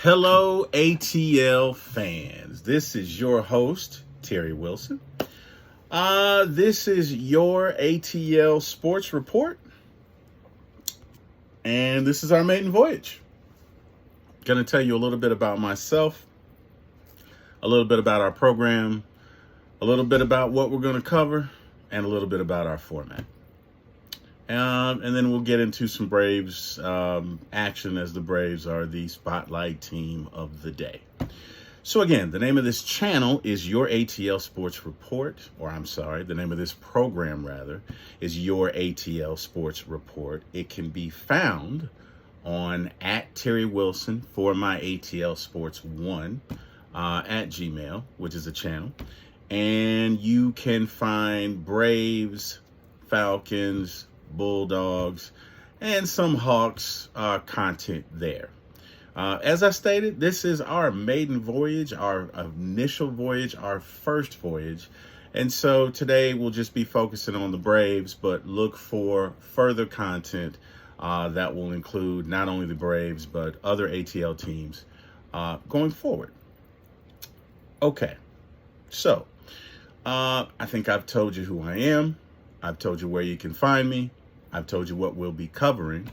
Hello, ATL fans. This is your host, Terry Wilson. This is your ATL Sports Report. And this is our maiden voyage. Going to tell you a little bit about myself, a little bit about our program, a little bit about what we're going to cover, and a little bit about our format. And then we'll get into some Braves action, as the Braves are the spotlight team of the day. So again, the name of this channel is Your ATL Sports Report, the name of this program rather is Your ATL Sports Report. It can be found on @TerryWilson for my ATL Sports 1 at Gmail, which is a channel. And you can find Braves, Falcons, Bulldogs, and some Hawks content there. As I stated, this is our maiden voyage, our initial voyage, our first voyage. And so today we'll just be focusing on the Braves, but look for further content that will include not only the Braves, but other ATL teams going forward. Okay, so I think I've told you who I am. I've told you where you can find me. I've told you what we'll be covering.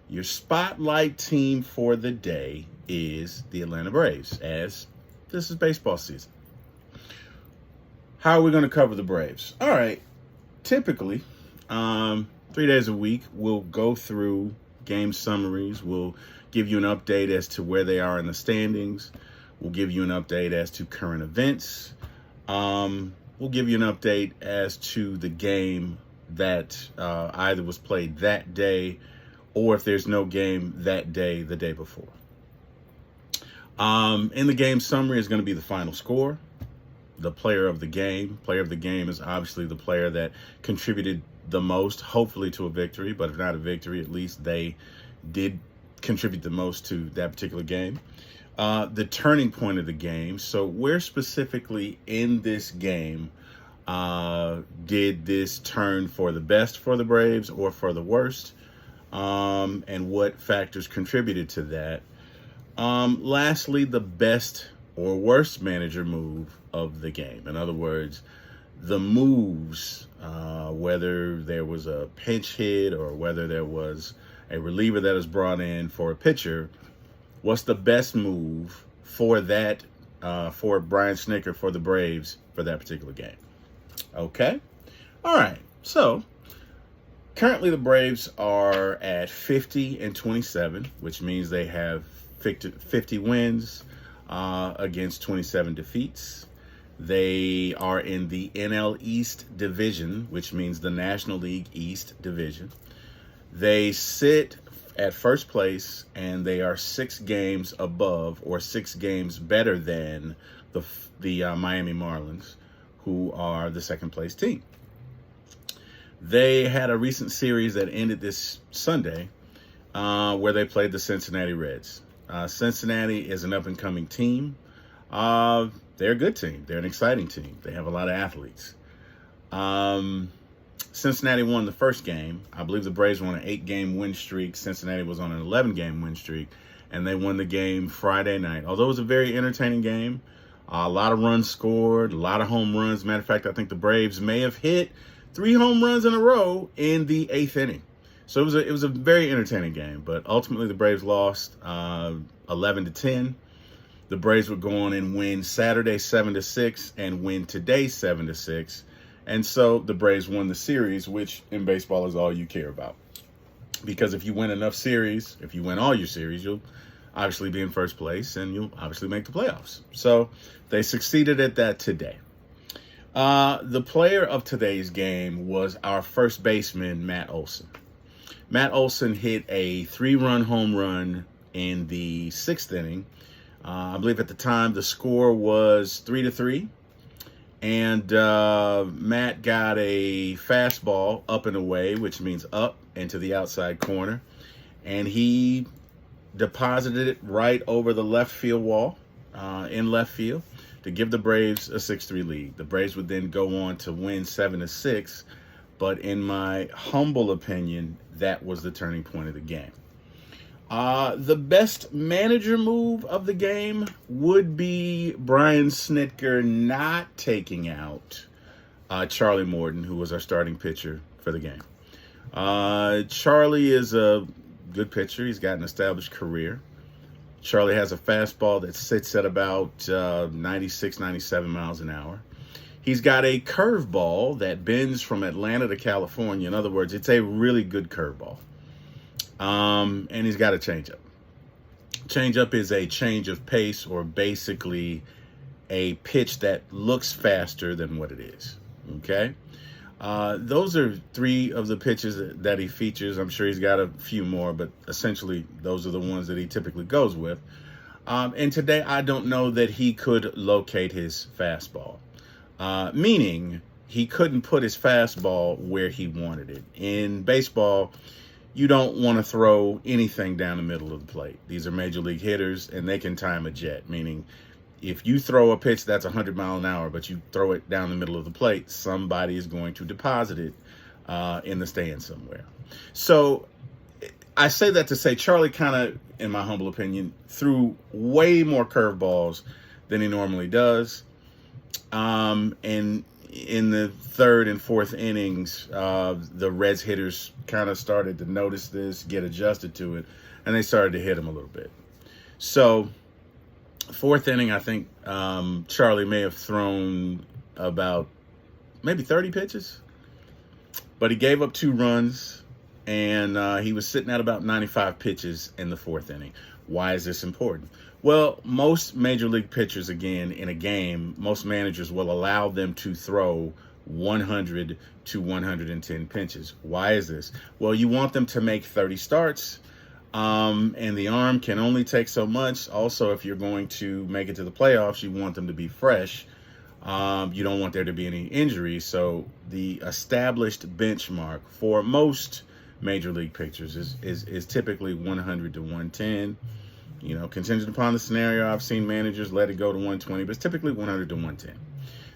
Your spotlight team for the day is the Atlanta Braves, as this is baseball season. How are we going to cover the Braves? All right. Typically, 3 days a week, we'll go through game summaries. We'll give you an update as to where they are in the standings. We'll give you an update as to current events. We'll give you an update as to the game that either was played that day, or if there's no game that day, the day before. In the game summary is going to be the final score, the player of the game. Player of the game is obviously the player that contributed the most, hopefully to a victory, but if not a victory, at least they did contribute the most to that particular game. The turning point of the game. So where specifically in this game did this turn for the best for the Braves or for the worst? And what factors contributed to that? Lastly, the best or worst manager move of the game. In other words, the moves, whether there was a pinch hit or whether there was a reliever that was brought in for a pitcher, what's the best move for that, for Brian Snitker, for the Braves for that particular game? Okay. All right. So currently the Braves are at 50-27, which means they have 50 wins against 27 defeats. They are in the NL East division, which means the National League East division. They sit at first place, and they are 6 games above or 6 games better than the Miami Marlins, who are the second place team. They had a recent series that ended this Sunday where they played the Cincinnati Reds. Cincinnati is an up-and-coming team. They're a good team. They're an exciting team. They have a lot of athletes. Cincinnati won the first game. I believe the Braves were on an 8-game win streak. Cincinnati was on an 11-game win streak, and they won the game Friday night. Although it was a very entertaining game, a lot of runs scored, a lot of home runs. Matter of fact, I think the Braves may have hit 3 home runs in a row in the 8th inning. So it was a very entertaining game, but ultimately the Braves lost 11-10. The Braves would go on and win Saturday 7-6 and win today 7-6. And so the Braves won the series, which in baseball is all you care about. Because if you win enough series, if you win all your series, you'll obviously be in first place and you'll obviously make the playoffs. So they succeeded at that today. The player of today's game was our first baseman, Matt Olson. Matt Olson hit a 3-run home run in the 6th inning. I believe at the time the score was 3-3. And Matt got a fastball up and away, which means up and to the outside corner. And he deposited it right over the left field wall in left field to give the Braves a 6-3 lead. The Braves would then go on to win 7-6. But in my humble opinion, that was the turning point of the game. The best manager move of the game would be Brian Snitker not taking out Charlie Morton, who was our starting pitcher for the game. Charlie is a good pitcher. He's got an established career. Charlie has a fastball that sits at about 96, 97 miles an hour. He's got a curveball that bends from Atlanta to California. In other words, it's a really good curveball. And he's got a changeup. Changeup is a change of pace, or basically a pitch that looks faster than what it is. Okay? Those are three of the pitches that he features. I'm sure he's got a few more, but essentially those are the ones that he typically goes with. And today I don't know that he could locate his fastball, meaning he couldn't put his fastball where he wanted it. In baseball, you don't want to throw anything down the middle of the plate. These are major league hitters, and they can time a jet, meaning if you throw a pitch that's 100 miles an hour, but you throw it down the middle of the plate, somebody is going to deposit it in the stand somewhere. So I say that to say Charlie kind of, in my humble opinion, threw way more curveballs than he normally does. And in the third and fourth innings, the Reds hitters kind of started to notice this, get adjusted to it, and they started to hit him a little bit. So fourth inning, I think Charlie may have thrown about maybe 30 pitches, but he gave up 2 runs, and he was sitting at about 95 pitches in the fourth inning. Why is this important? Well, most major league pitchers, again, in a game, most managers will allow them to throw 100 to 110 pitches. Why is this? Well, you want them to make 30 starts, and the arm can only take so much. Also, if you're going to make it to the playoffs, you want them to be fresh. You don't want there to be any injuries. So the established benchmark for most major league pitchers is typically 100 to 110. You know, contingent upon the scenario, I've seen managers let it go to 120, but it's typically 100 to 110.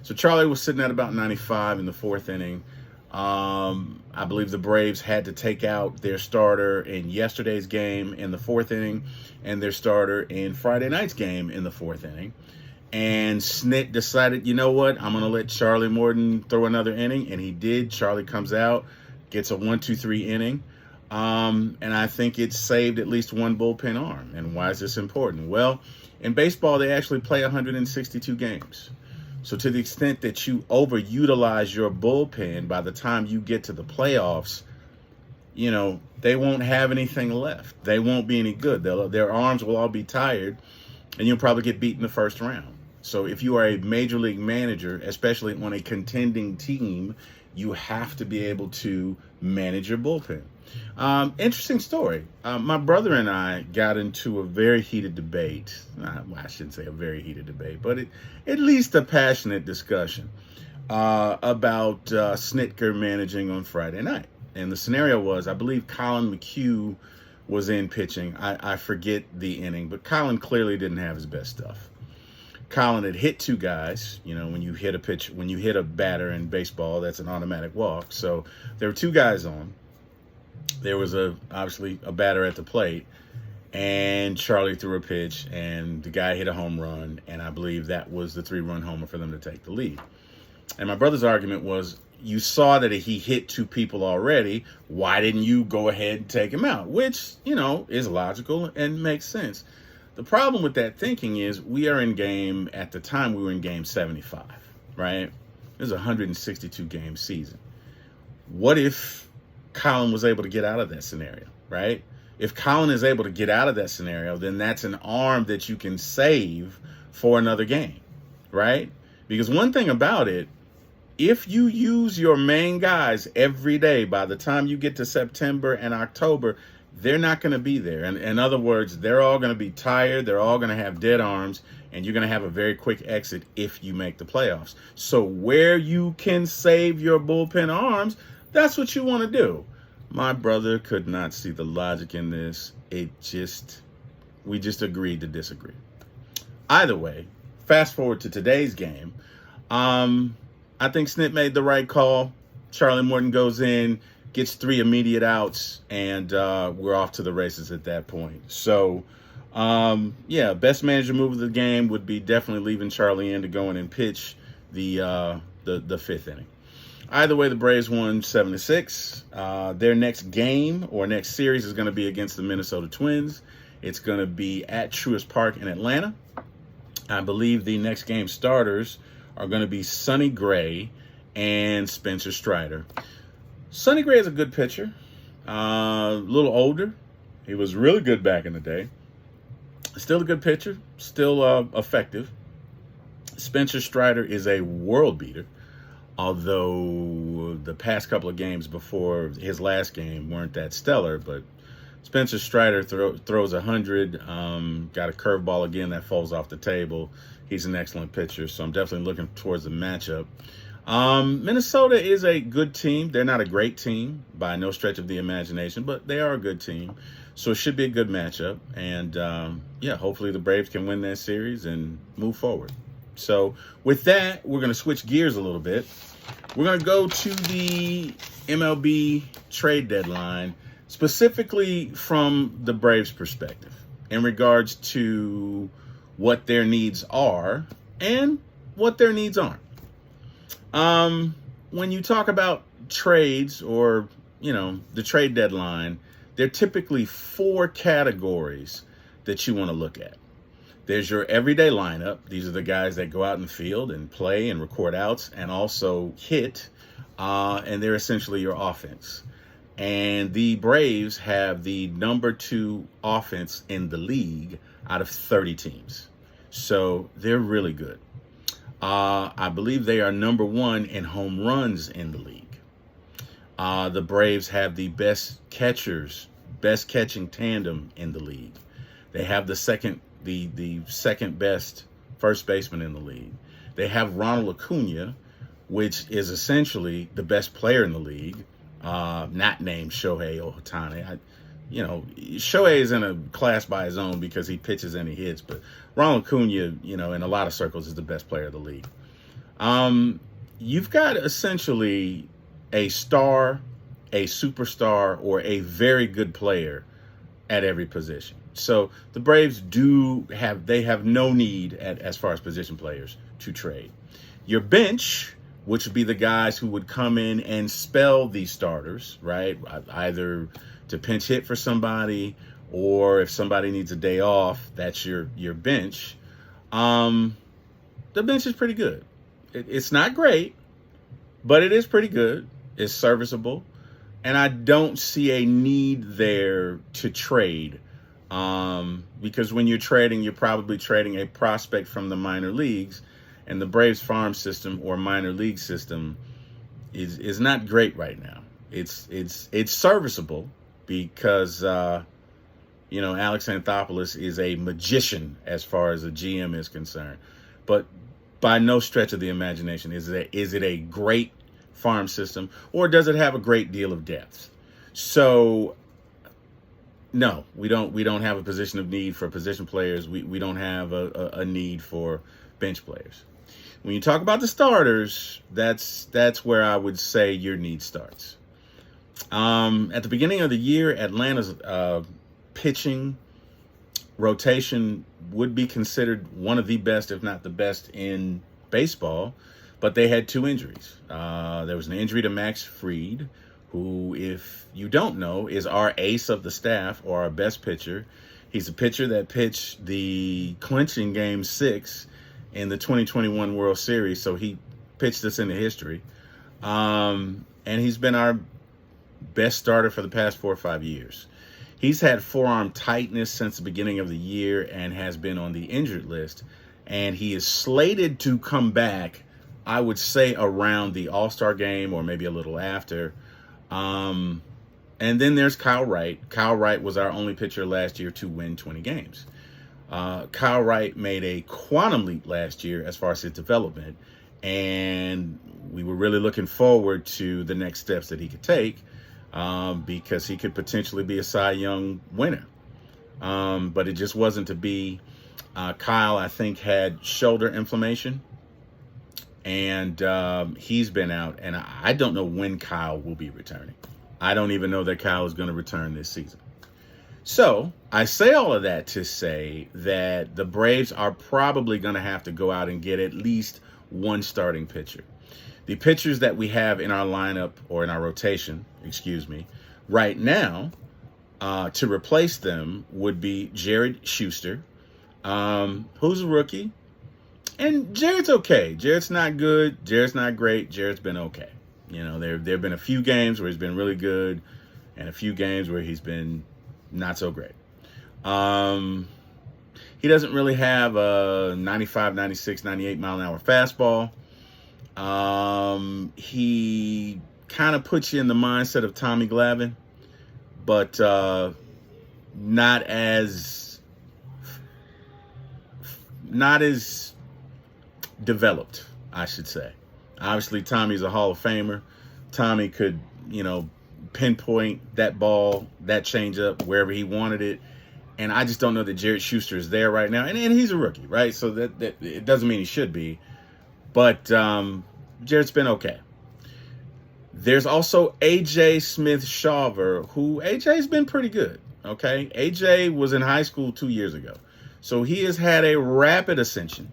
So Charlie was sitting at about 95 in the fourth inning. I believe the Braves had to take out their starter in yesterday's game in the fourth inning and their starter in Friday night's game in the fourth inning. And Snit decided, you know what, I'm going to let Charlie Morton throw another inning. And he did. Charlie comes out, gets a 1-2-3 inning. And I think it saved at least one bullpen arm. And why is this important? Well, in baseball, they actually play 162 games. So to the extent that you overutilize your bullpen, by the time you get to the playoffs, you know, they won't have anything left. They won't be any good. Their arms will all be tired, and you'll probably get beat in the first round. So if you are a major league manager, especially on a contending team, you have to be able to manage your bullpen. Interesting story. My brother and I got into a very heated debate. Well, I shouldn't say a very heated debate, but at least a passionate discussion about Snitker managing on Friday night. And the scenario was, I believe Colin McHugh was in pitching. I forget the inning, but Colin clearly didn't have his best stuff. Colin had hit 2 guys. You know, when you hit a batter in baseball, that's an automatic walk. So there were 2 guys on. There was obviously a batter at the plate, and Charlie threw a pitch, and the guy hit a home run, and I believe that was the 3-run homer for them to take the lead. And my brother's argument was, you saw that he hit 2 people already. Why didn't you go ahead and take him out? Which, you know, is logical and makes sense. The problem with that thinking is at the time we were in game 75, right? It was a 162 game season. What if Colin was able to get out of that scenario, right? If Colin is able to get out of that scenario, then that's an arm that you can save for another game, right? Because one thing about it, if you use your main guys every day, by the time you get to September and October, they're not going to be there. And in other words, they're all going to be tired. They're all going to have dead arms, and you're going to have a very quick exit if you make the playoffs. So where you can save your bullpen arms, that's what you want to do. My brother could not see the logic in this. We just agreed to disagree. Either way, fast forward to today's game. I think Snit made the right call. Charlie Morton goes in, gets 3 immediate outs, and we're off to the races at that point. So, yeah, best manager move of the game would be definitely leaving Charlie in to go in and pitch the 5th inning. Either way, the Braves won 7-6. Their next game or next series is going to be against the Minnesota Twins. It's going to be at Truist Park in Atlanta. I believe the next game starters are going to be Sonny Gray and Spencer Strider. Sonny Gray is a good pitcher, a little older. He was really good back in the day. Still a good pitcher, still effective. Spencer Strider is a world beater, although the past couple of games before his last game weren't that stellar. But Spencer Strider throws 100, got a curveball again that falls off the table. He's an excellent pitcher, so I'm definitely looking towards the matchup. Minnesota is a good team. They're not a great team by no stretch of the imagination, but they are a good team. So it should be a good matchup. And, yeah, hopefully the Braves can win that series and move forward. So with that, we're going to switch gears a little bit. We're going to go to the MLB trade deadline, specifically from the Braves' perspective in regards to what their needs are and what their needs aren't. When you talk about trades or, the trade deadline, there are typically 4 categories that you want to look at. There's your everyday lineup. These are the guys that go out in the field and play and record outs and also hit, and they're essentially your offense. And the Braves have the number 2 offense in the league out of 30 teams. So they're really good. I believe they are number 1 in home runs in the league. The Braves have the best catchers, best catching tandem in the league. They have the second best first baseman in the league. They have Ronald Acuna, which is essentially the best player in the league, not named Shohei Ohtani. Shohei is in a class by his own because he pitches and he hits, but Ronald Acuna, in a lot of circles is the best player of the league. You've got essentially a star, a superstar, or a very good player at every position. So the Braves have no need as far as position players to trade. Your bench, which would be the guys who would come in and spell these starters, right? Either to pinch hit for somebody, or if somebody needs a day off, that's your bench. The bench is pretty good. It's not great, but it is pretty good. It's serviceable. And I don't see a need there to trade, because when you're trading, you're probably trading a prospect from the minor leagues, and the Braves farm system or minor league system is not great right now. It's serviceable because Alex Anthopoulos is a magician as far as a GM is concerned, but by no stretch of the imagination is it a great farm system, or does it have a great deal of depth? So no, we don't have a position of need for position players. We don't have a need for bench players. When you talk about the starters, that's where I would say your need starts. At the beginning of the year, Atlanta's pitching rotation would be considered one of the best, if not the best, in baseball, but they had 2 injuries. There was an injury to Max Fried, who, if you don't know, is our ace of the staff or our best pitcher. He's a pitcher that pitched the clinching Game 6 in the 2021 World Series, so he pitched us into history. And he's been our best starter for the past 4 or 5 years. He's had forearm tightness since the beginning of the year and has been on the injured list. And he is slated to come back, I would say, around the All-Star game or maybe a little after. And then there's Kyle Wright. Kyle Wright was our only pitcher last year to win 20 games. Kyle Wright made a quantum leap last year as far as his development, and we were really looking forward to the next steps that he could take, because he could potentially be a Cy Young winner. But it just wasn't to be. Kyle, I think, had shoulder inflammation, and he's been out, and I don't know when Kyle will be returning. I don't even know that Kyle is going to return this season. So I say all of that to say that the Braves are probably going to have to go out and get at least one starting pitcher. The pitchers that we have in our lineup, or in our rotation, right now, to replace them would be Jared Schuster, who's a rookie. And Jared's okay. Jared's not good. Jared's not great. Jared's been okay. There have been a few games where he's been really good and a few games where he's been not so great. He doesn't really have a 95, 96, 98 mile an hour fastball. He kind of puts you in the mindset of Tommy Glavine, but not as developed, I should say. Obviously, Tommy's a Hall of Famer. Tommy could, pinpoint that ball, that changeup, wherever he wanted it. And I just don't know that Jared Schuster is there right now. And he's a rookie, right? So that it doesn't mean he should be. But Jared's been okay. There's also A.J. Smith-Shawver, who A.J.'s been pretty good, okay? A.J. was in high school 2 years ago. So he has had a rapid ascension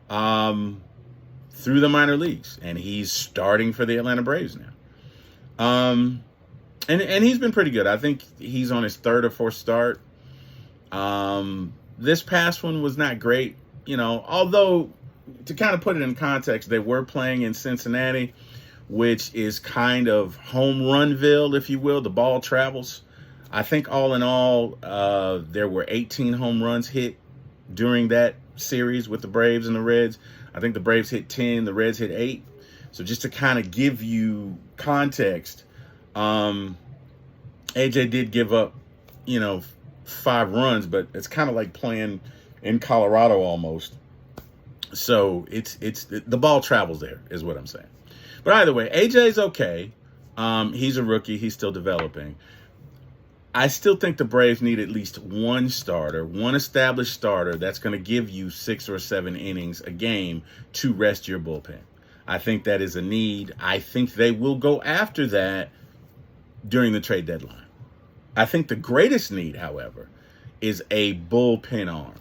through the minor leagues. And he's starting for the Atlanta Braves now. And he's been pretty good. I think he's on his third or fourth start. This past one was not great, although to kind of put it in context, they were playing in Cincinnati, which is kind of home runville, if you will. The ball travels. I think all in all, there were 18 home runs hit during that series with the Braves and the Reds. I think the Braves hit 10, the Reds hit 8. So just to kind of give you context, AJ did give up, 5 runs, but it's kind of like playing in Colorado almost. So it's the ball travels there, is what I'm saying. But either way, AJ's okay. He's a rookie. He's still developing. I still think the Braves need at least one starter, one established starter that's going to give you 6 or 7 innings a game to rest your bullpen. I think that is a need. I think they will go after that during the trade deadline. I think the greatest need, however, is a bullpen arm.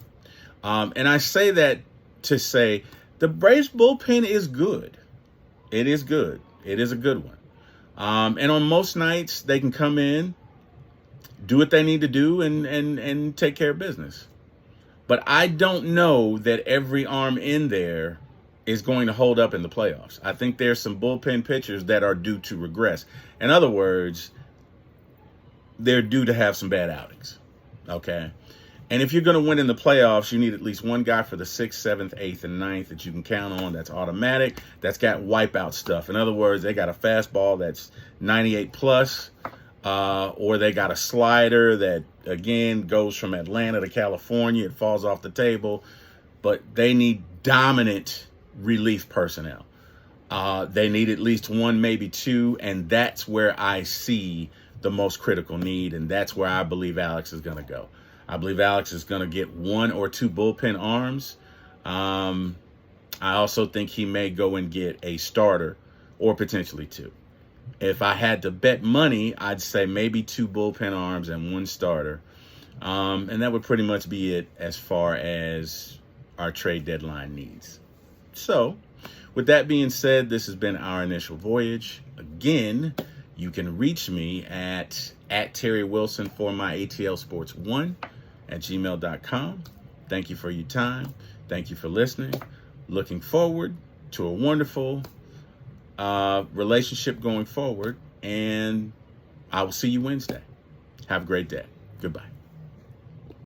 And I say that to say the Braves bullpen is good. It is good. It is a good one. And on most nights, they can come in, do what they need to do, and take care of business. But I don't know that every arm in there is going to hold up in the playoffs. I think there's some bullpen pitchers that are due to regress. In other words, they're due to have some bad outings, okay? And if you're going to win in the playoffs, you need at least one guy for the 6th, 7th, 8th, and 9th that you can count on that's automatic, that's got wipeout stuff. In other words, they got a fastball that's 98 plus, or they got a slider that, again, goes from Atlanta to California. It falls off the table. But they need dominant relief personnel. They need at least one, maybe two, and that's where I see the most critical need, and that's where I believe Alex is going to go. I believe Alex is going to get 1 or 2 bullpen arms. I also think he may go and get a starter or potentially 2. If I had to bet money, I'd say maybe 2 bullpen arms and 1 starter. And that would pretty much be it as far as our trade deadline needs. So, with that being said, this has been our initial voyage. Again, you can reach me at Terry Wilson for my ATL Sports 1 at gmail.com. Thank you for your time. Thank you for listening. Looking forward to a wonderful relationship going forward. And I will see you Wednesday. Have a great day. Goodbye.